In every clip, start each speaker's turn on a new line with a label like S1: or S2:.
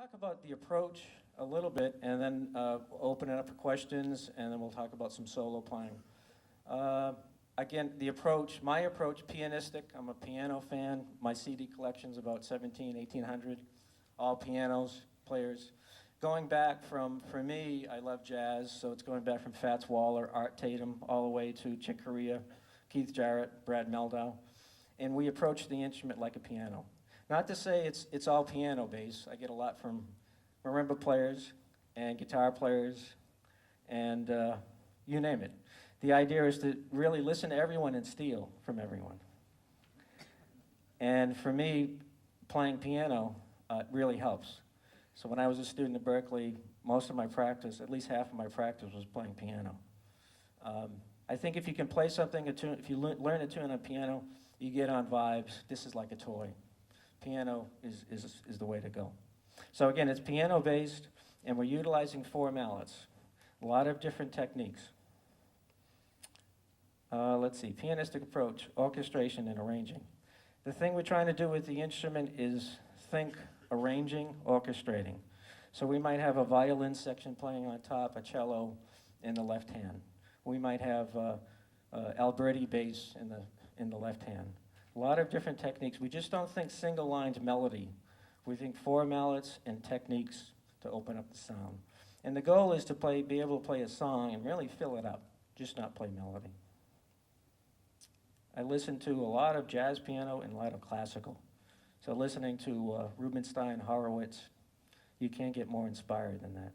S1: talk about the approach a little bit, and then we'll open it up for questions, and then we'll talk about some solo playing. Again, the approach, my approach, pianistic. I'm a piano fan. My CD collection's about 1800, all pianos, players. Going back from, for me, I love jazz, so it's going back from Fats Waller, Art Tatum, all the way to Chick Corea, Keith Jarrett, Brad Mehldau. And we approach the instrument like a piano. Not to say it's all piano based. I get a lot from marimba players and guitar players and you name it. The idea is to really listen to everyone and steal from everyone. And for me, playing piano really helps. So when I was a student at Berkeley, most of my practice, at least half of my practice, was playing piano. I think if you can play something, if you learn a tune on piano, you get on vibes. This is like a toy. Piano is the way to go. So again, it's piano based, and we're utilizing 4 mallets. A lot of different techniques. Let's see, pianistic approach, orchestration and arranging. The thing we're trying to do with the instrument is think arranging, orchestrating. So we might have a violin section playing on top, a cello in the left hand. We might have Alberti bass in the left hand. A lot of different techniques. We just don't think single lines melody. We think 4 mallets and techniques to open up the sound. And the goal is to be able to play a song and really fill it up, just not play melody. I listen to a lot of jazz piano and a lot of classical. So listening to Rubinstein, Horowitz, you can't get more inspired than that.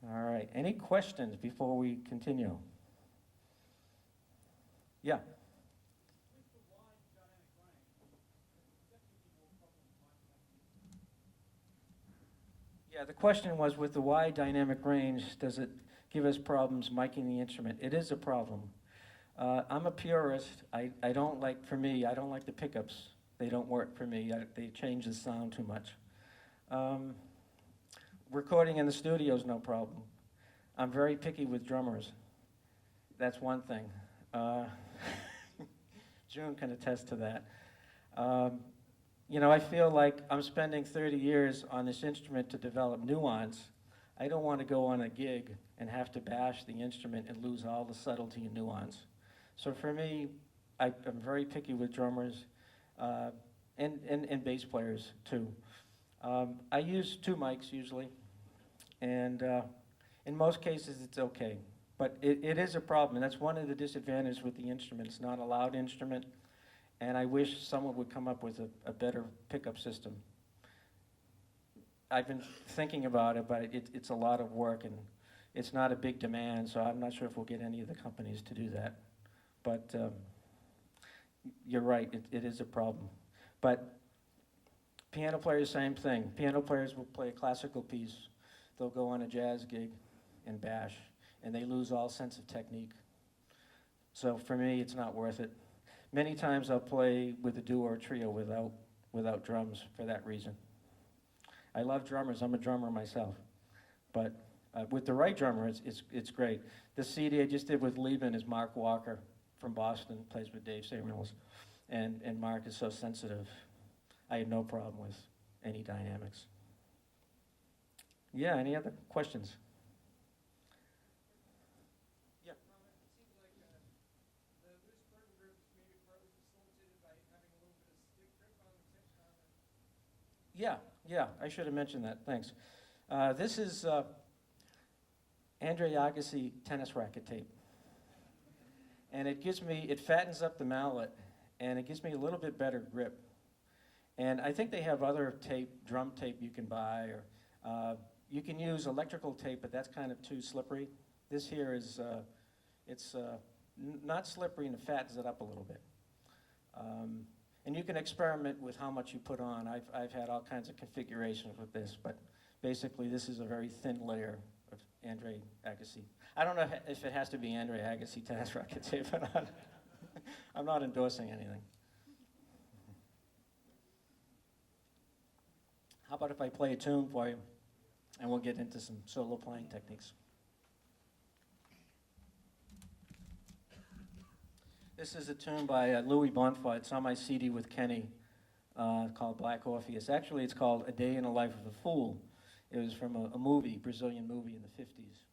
S1: All right, any questions before we continue? Yeah. Yeah, the question was, with the wide dynamic range, does it give us problems miking the instrument? It is a problem. I'm a purist. I don't like, for me, I don't like the pickups. They don't work for me. They change the sound too much. Recording in the studio is no problem. I'm very picky with drummers. That's one thing. June can attest to that. You know, I feel like I'm spending 30 years on this instrument to develop nuance. I don't want to go on a gig and have to bash the instrument and lose all the subtlety and nuance. So for me, I'm very picky with drummers and bass players too. I use 2 mics usually, and in most cases it's okay. But it is a problem, and that's one of the disadvantages with the instrument. It's not a loud instrument, and I wish someone would come up with a better pickup system. I've been thinking about it, but it's a lot of work, and it's not a big demand, so I'm not sure if we'll get any of the companies to do that. But you're right, it is a problem. But piano players, same thing. Piano players will play a classical piece. They'll go on a jazz gig and bash, and they lose all sense of technique. So for me, it's not worth it. Many times I'll play with a duo or trio without drums for that reason. I love drummers. I'm a drummer myself. But with the right drummer, it's great. The CD I just did with Lieben is Mark Walker from Boston, plays with Dave Samuels. And Mark is so sensitive. I had no problem with any dynamics. Yeah, any other questions? Yeah.
S2: It seems like the loose burden group is maybe partly facilitated by having a little bit of stick grip on the section on it.
S1: Yeah, I should have mentioned that, thanks. This is Andre Agassi tennis racket tape. And it fattens up the mallet, and it gives me a little bit better grip. And I think they have other tape, drum tape you can buy, or you can use electrical tape, but that's kind of too slippery. This here is, it's not slippery, and it fattens it up a little bit. And you can experiment with how much you put on. I've had all kinds of configurations with this, but basically this is a very thin layer of Andre Agassi. I don't know if it has to be Andre Agassi tennis racket tape or not. I'm not endorsing anything. How about if I play a tune for you, and we'll get into some solo playing techniques. This is a tune by Louis Bonfoy. It's on my CD with Kenny. called Black Coffee. It's called A Day in the Life of a Fool. It was from a movie, Brazilian movie in the 50s.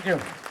S1: you.